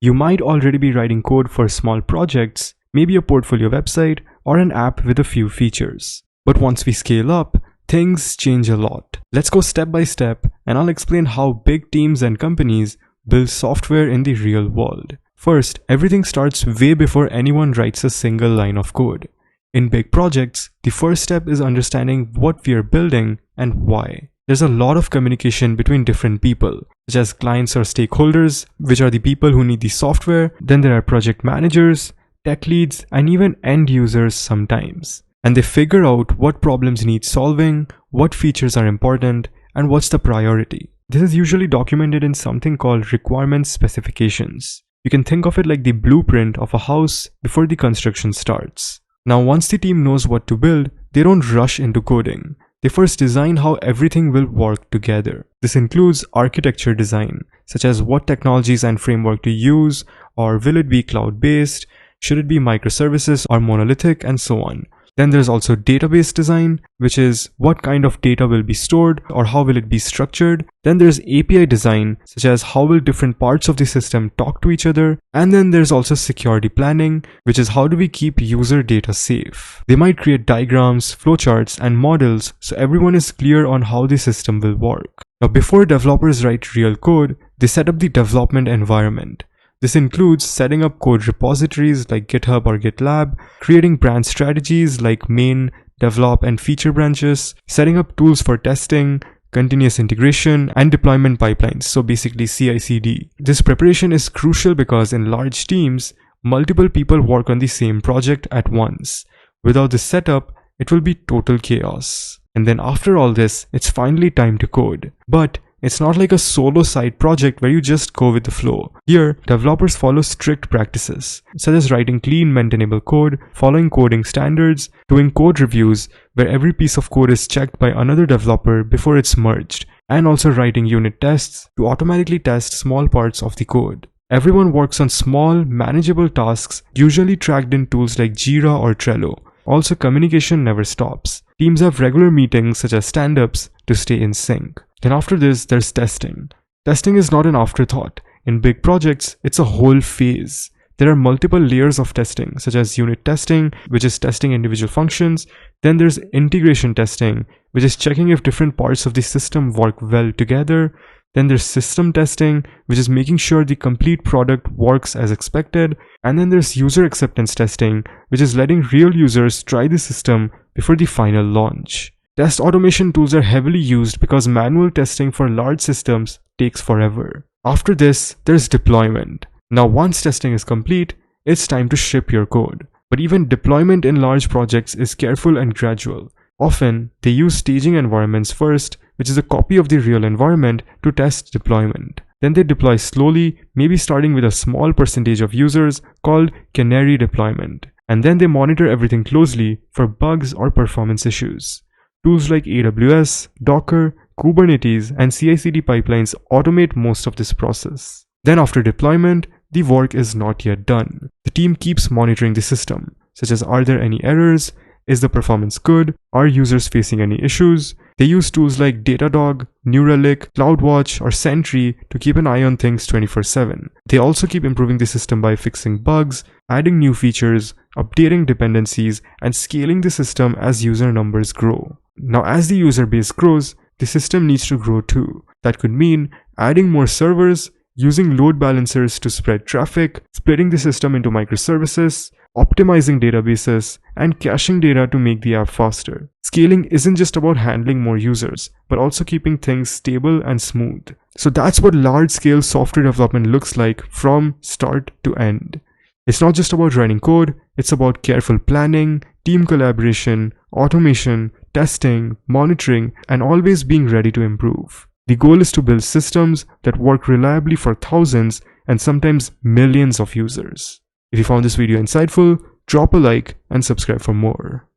You might already be writing code for small projects, maybe a portfolio website or an app with a few features. But once we scale up, things change a lot. Let's go step by step and I'll explain how big teams and companies build software in the real world. First, everything starts way before anyone writes a single line of code. In big projects, the first step is understanding what we are building and why. There's a lot of communication between different people, such as clients or stakeholders, which are the people who need the software. Then there are project managers, tech leads, and even end users sometimes. And they figure out what problems need solving, what features are important, and what's the priority. This is usually documented in something called requirements specifications. You can think of it like the blueprint of a house before the construction starts. Now, once the team knows what to build, they don't rush into coding. They first design how everything will work together. This includes architecture design, such as what technologies and framework to use, or will it be cloud-based, should it be microservices or monolithic, and so on. Then there's also database design, which is what kind of data will be stored or how will it be structured. Then there's API design, such as how will different parts of the system talk to each other. And then there's also security planning, which is how do we keep user data safe. They might create diagrams, flowcharts, and models so everyone is clear on how the system will work. Now, before developers write real code, they set up the development environment. This includes setting up code repositories like GitHub or GitLab, creating branch strategies like main, develop, and feature branches, setting up tools for testing, continuous integration, and deployment pipelines, so basically CI/CD. This preparation is crucial because in large teams, multiple people work on the same project at once. Without this setup, it will be total chaos. And then after all this, it's finally time to code. But it's not like a solo side project where you just go with the flow. Here, developers follow strict practices, such as writing clean, maintainable code, following coding standards, doing code reviews, where every piece of code is checked by another developer before it's merged, and also writing unit tests to automatically test small parts of the code. Everyone works on small, manageable tasks, usually tracked in tools like Jira or Trello. Also, communication never stops. Teams have regular meetings such as stand-ups to stay in sync. Then after this, there's testing. Testing is not an afterthought. In big projects, it's a whole phase. There are multiple layers of testing, such as unit testing, which is testing individual functions. Then there's integration testing, which is checking if different parts of the system work well together. Then there's system testing, which is making sure the complete product works as expected. And then there's user acceptance testing, which is letting real users try the system before the final launch. Test automation tools are heavily used because manual testing for large systems takes forever. After this, there's deployment. Now, once testing is complete, it's time to ship your code. But even deployment in large projects is careful and gradual. Often, they use staging environments first, which is a copy of the real environment, to test deployment. Then they deploy slowly, maybe starting with a small percentage of users called canary deployment. And then they monitor everything closely for bugs or performance issues. Tools like AWS, Docker, Kubernetes, and CI/CD pipelines automate most of this process. Then after deployment, the work is not yet done. The team keeps monitoring the system, such as are there any errors, is the performance good, are users facing any issues. They use tools like Datadog, New Relic, CloudWatch, or Sentry to keep an eye on things 24/7. They also keep improving the system by fixing bugs, adding new features, updating dependencies, and scaling the system as user numbers grow. Now, as the user base grows, the system needs to grow too. That could mean adding more servers, using load balancers to spread traffic, splitting the system into microservices, optimizing databases, and caching data to make the app faster. Scaling isn't just about handling more users, but also keeping things stable and smooth. So that's what large-scale software development looks like from start to end. It's not just about writing code, it's about careful planning, team collaboration, automation, testing, monitoring, and always being ready to improve. The goal is to build systems that work reliably for thousands and sometimes millions of users. If you found this video insightful, drop a like and subscribe for more.